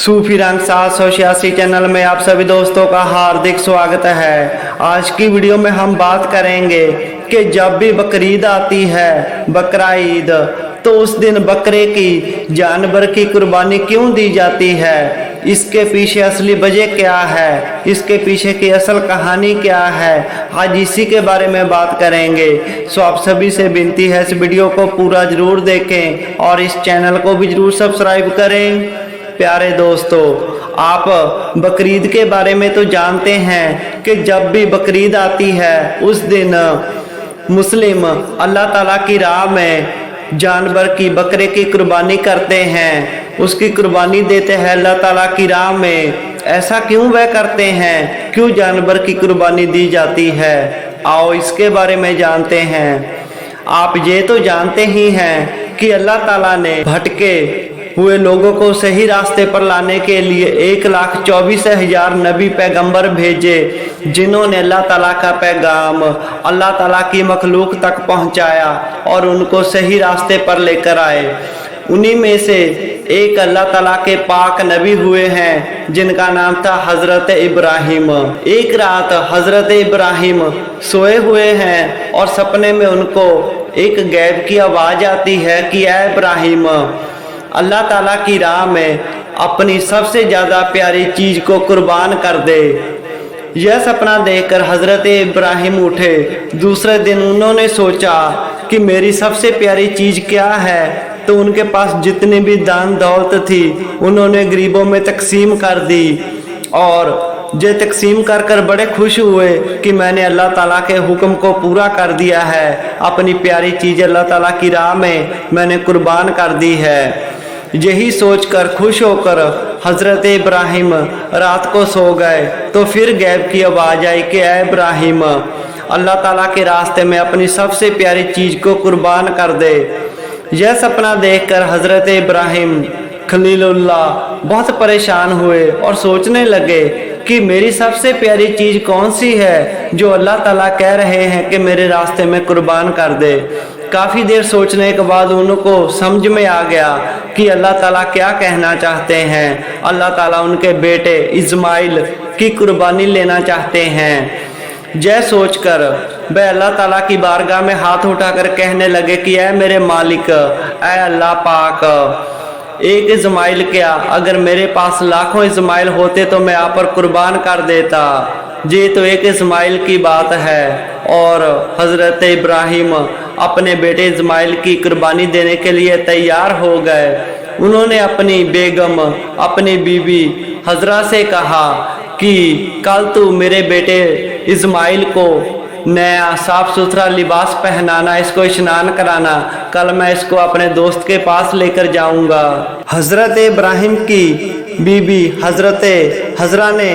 सूफी रंग 786 चैनल में आप सभी दोस्तों का हार्दिक स्वागत है। आज की वीडियो में हम बात करेंगे कि जब भी बकरीद आती है, बकरा ईद, तो उस दिन बकरे की, जानवर की कुर्बानी क्यों दी जाती है, इसके पीछे असली वजह क्या है, इसके पीछे की असल कहानी क्या है, आज इसी के बारे में बात करेंगे। सो आप सभी से विनती है इस वीडियो को पूरा जरूर देखें और इस चैनल को भी जरूर सब्सक्राइब करें। प्यारे दोस्तों, आप बकरीद के बारे में तो जानते हैं कि जब भी बकरीद आती है उस दिन मुस्लिम अल्लाह ताला की राह में जानवर की, बकरे की कुर्बानी करते हैं, उसकी कुर्बानी देते हैं अल्लाह ताला की राह में। ऐसा क्यों वह करते हैं, क्यों जानवर की कुर्बानी दी जाती है, आओ इसके बारे में जानते हैं। आप ये तो जानते ही हैं कि अल्लाह ताला ने भटके हुए लोगों को सही रास्ते पर लाने के लिए 1,24,000 नबी पैगंबर भेजे, जिन्होंने अल्लाह ताला का पैगाम अल्लाह ताला की मखलूक तक पहुंचाया और उनको सही रास्ते पर लेकर आए। उन्हीं में से एक अल्लाह ताला के पाक नबी हुए हैं जिनका नाम था हजरत इब्राहिम। एक रात हजरत इब्राहिम सोए हुए हैं और सपने में उनको एक गैब की आवाज आती है कि ऐ इब्राहिम, अल्लाह ताला की राह में अपनी सबसे ज़्यादा प्यारी चीज़ को कुर्बान कर दे। यह सपना देखकर हज़रत इब्राहिम उठे। दूसरे दिन उन्होंने सोचा कि मेरी सबसे प्यारी चीज़ क्या है, तो उनके पास जितनी भी दान दौलत थी उन्होंने गरीबों में तकसीम कर दी और ये तकसीम कर कर बड़े खुश हुए कि मैंने अल्लाह ताला के हुक्म को पूरा कर दिया है, अपनी प्यारी चीज़ अल्लाह ताला की राह में मैंने कुर्बान कर दी है। यही सोचकर खुश होकर हजरत इब्राहिम रात को सो गए। तो फिर गैब की आवाज़ आई कि ऐ इब्राहिम, अल्लाह ताला के रास्ते में अपनी सबसे प्यारी चीज़ को कुर्बान कर दे। यह सपना देखकर हजरत इब्राहिम खलीलुल्लाह बहुत परेशान हुए और सोचने लगे कि मेरी सबसे प्यारी चीज़ कौन सी है जो अल्लाह ताला कह रहे हैं कि मेरे रास्ते में कुर्बान कर दे। काफ़ी देर सोचने के बाद उनको समझ में आ गया कि अल्लाह ताला क्या कहना चाहते हैं। अल्लाह ताला उनके बेटे इस्माइल की कुर्बानी लेना चाहते हैं। जय सोचकर वह अल्लाह ताला की बारगाह में हाथ उठाकर कहने लगे कि ऐ मेरे मालिक, ऐ अल्लाह पाक, एक इस्माइल क्या, अगर मेरे पास लाखों इस्माइल होते तो मैं आप पर कुर्बान कर देता। ये तो एक इस्माइल की बात है। और हज़रत इब्राहिम अपने बेटे इस्माइल की कुर्बानी देने के लिए तैयार हो गए। उन्होंने अपनी बेगम, अपनी बीवी हजरा से कहा कि कल तू मेरे बेटे इस्माइल को नया साफ सुथरा लिबास पहनाना, इसको स्नान कराना, कल मैं इसको अपने दोस्त के पास लेकर जाऊंगा। हजरत इब्राहिम की बीबी हजरत हजरा ने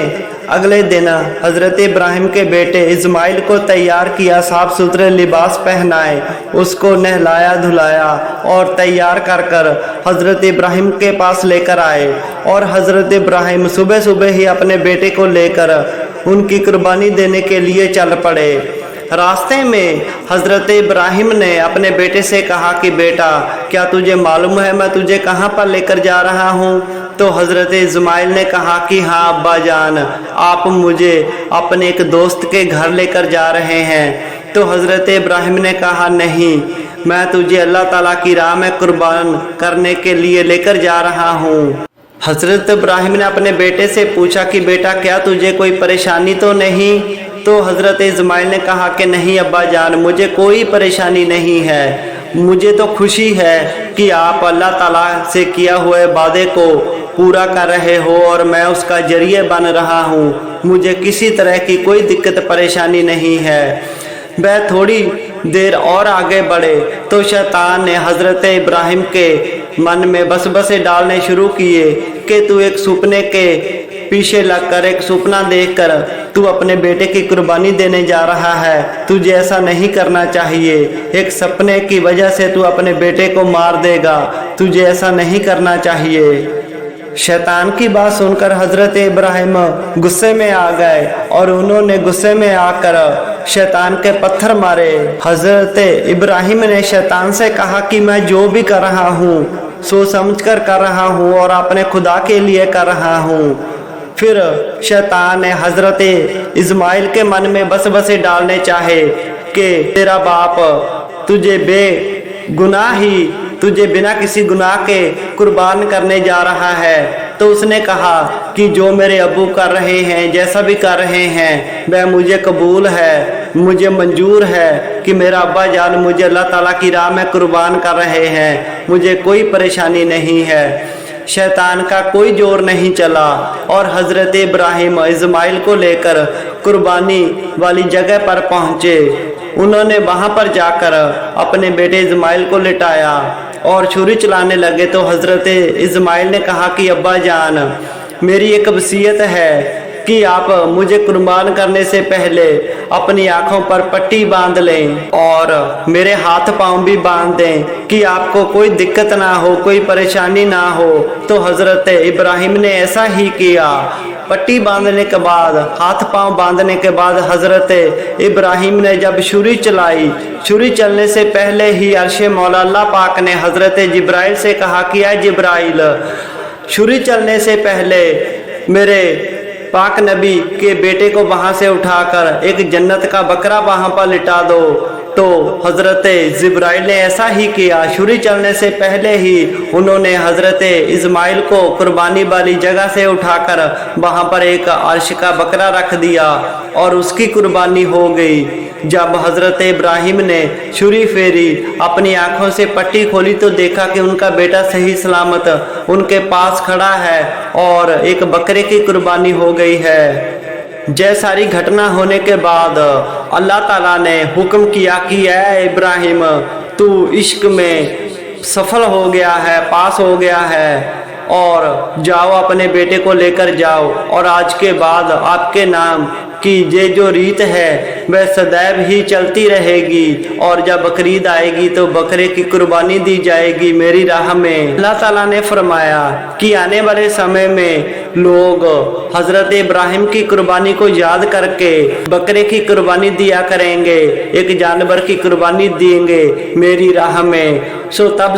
अगले दिन हजरत इब्राहिम के बेटे इस्माइल को तैयार किया, साफ सुथरे लिबास पहनाए, उसको नहलाया धुलाया और तैयार कर कर हजरत इब्राहिम के पास लेकर आए। और हजरत इब्राहिम सुबह सुबह ही अपने बेटे को लेकर उनकी कुर्बानी देने के लिए चल पड़े। रास्ते में हजरत इब्राहिम ने अपने बेटे से कहा कि बेटा, क्या तुझे मालूम है मैं तुझे कहाँ पर लेकर जा रहा हूँ? तो हजरत इस्माइल ने कहा कि हाँ अब्बा जान, आप मुझे अपने एक दोस्त के घर लेकर जा रहे हैं। तो हजरत इब्राहिम ने कहा नहीं, मैं तुझे अल्लाह ताला की राह में कुर्बान करने के लिए लेकर जा रहा हूँ। हजरत इब्राहिम ने अपने बेटे से पूछा कि बेटा, क्या तुझे कोई परेशानी तो नहीं? तो हजरत इस्माइल ने कहा कि नहीं अब्बा जान, मुझे कोई परेशानी नहीं है, मुझे तो खुशी है कि आप अल्लाह ताला से किया हुए वादे को पूरा कर रहे हो और मैं उसका जरिए बन रहा हूँ। मुझे किसी तरह की कोई दिक्कत परेशानी नहीं है। वह थोड़ी देर और आगे बढ़े तो शैतान ने हजरत इब्राहिम के मन में वसवसे डालने शुरू किए कि तू एक सपने के पीछे लगकर, एक सपना देखकर तू अपने बेटे की कुर्बानी देने जा रहा है, तुझे ऐसा नहीं करना चाहिए। एक सपने की वजह से तू अपने बेटे को मार देगा, तुझे ऐसा नहीं करना चाहिए। शैतान की बात सुनकर हजरत इब्राहिम गुस्से में आ गए और उन्होंने गुस्से में आकर शैतान के पत्थर मारे। हजरत इब्राहिम ने शैतान से कहा कि मैं जो भी कर रहा हूँ सोच समझकर कर रहा हूँ और अपने खुदा के लिए कर रहा हूँ। फिर शैतान ने हजरत इस्माइल के मन में बस बसे डालने चाहे कि तेरा बाप तुझे तुझे बिना किसी गुनाह के कुर्बान करने जा रहा है। तो उसने कहा कि जो मेरे अब्बू कर रहे हैं, जैसा भी कर रहे हैं, वह मुझे कबूल है, मुझे मंजूर है कि मेरा अब्बा जान मुझे अल्लाह ताला की राह में कुर्बान कर रहे हैं, मुझे कोई परेशानी नहीं है। शैतान का कोई जोर नहीं चला और हजरत इब्राहिम इस्माइल को लेकर कुर्बानी वाली जगह पर पहुंचे। उन्होंने वहां पर जाकर अपने बेटे इस्माइल को लिटाया और छुरी चलाने लगे। तो हजरत इस्माइल ने कहा कि अब्बा जान, मेरी एक वसीयत है कि आप मुझे कुर्बान करने से पहले अपनी आंखों पर पट्टी बांध लें और मेरे हाथ पांव भी बांध दें कि आपको कोई दिक्कत ना हो, कोई परेशानी ना हो। तो हजरत इब्राहिम ने ऐसा ही किया। पट्टी बांधने के बाद, हाथ पांव बांधने के बाद हजरत इब्राहिम ने जब छुरी चलाई, छुरी चलने से पहले ही अर्शे मौला अल्लाह पाक ने हजरत जिब्राइल से कहा कि ऐ जिब्राइल, छुरी चलने से पहले मेरे पाक नबी के बेटे को वहां से उठाकर एक जन्नत का बकरा वहां पर लिटा दो। तो हजरत जिब्राइल ने ऐसा ही किया। छुरी चलने से पहले ही उन्होंने हजरत इस्माइल को कुर्बानी वाली जगह से उठाकर वहां पर एक अर्श का बकरा रख दिया और उसकी कुर्बानी हो गई। जब हजरत इब्राहिम ने छुरी फेरी, अपनी आंखों से पट्टी खोली तो देखा कि उनका बेटा सही सलामत उनके पास खड़ा है और एक बकरे की कुर्बानी हो गई है। जय सारी घटना होने के बाद अल्लाह ताला ने हुक्म किया कि ऐ इब्राहिम, तू इश्क में सफल हो गया है, पास हो गया है और जाओ अपने बेटे को लेकर जाओ। और आज के बाद आपके नाम कि ये जो रीत है वह सदैव ही चलती रहेगी और जब बकरीद आएगी तो बकरे की कुर्बानी दी जाएगी मेरी राह में। अल्लाह ताला ने फरमाया कि आने वाले समय में लोग हजरत इब्राहिम की कुर्बानी को याद करके बकरे की कुर्बानी दिया करेंगे, एक जानवर की कुर्बानी देंगे मेरी राह में। तब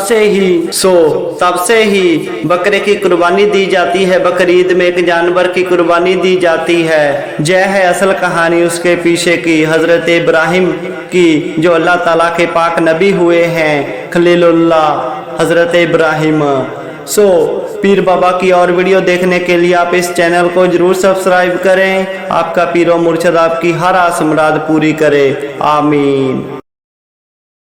से ही बकरे की कुर्बानी दी जाती है। बकरीद में एक जानवर की कुर्बानी दी जाती है। जय है असल कहानी उसके पीछे की, हजरत इब्राहिम की, जो अल्लाह ताला के पाक नबी हुए हैं, खलीलुल्लाह हजरत इब्राहिम। पीर बाबा की और वीडियो देखने के लिए आप इस चैनल को जरूर सब्सक्राइब करें। आपका पीरो मुर्शद आपकी हर आस मुराद पूरी करे। आमीन।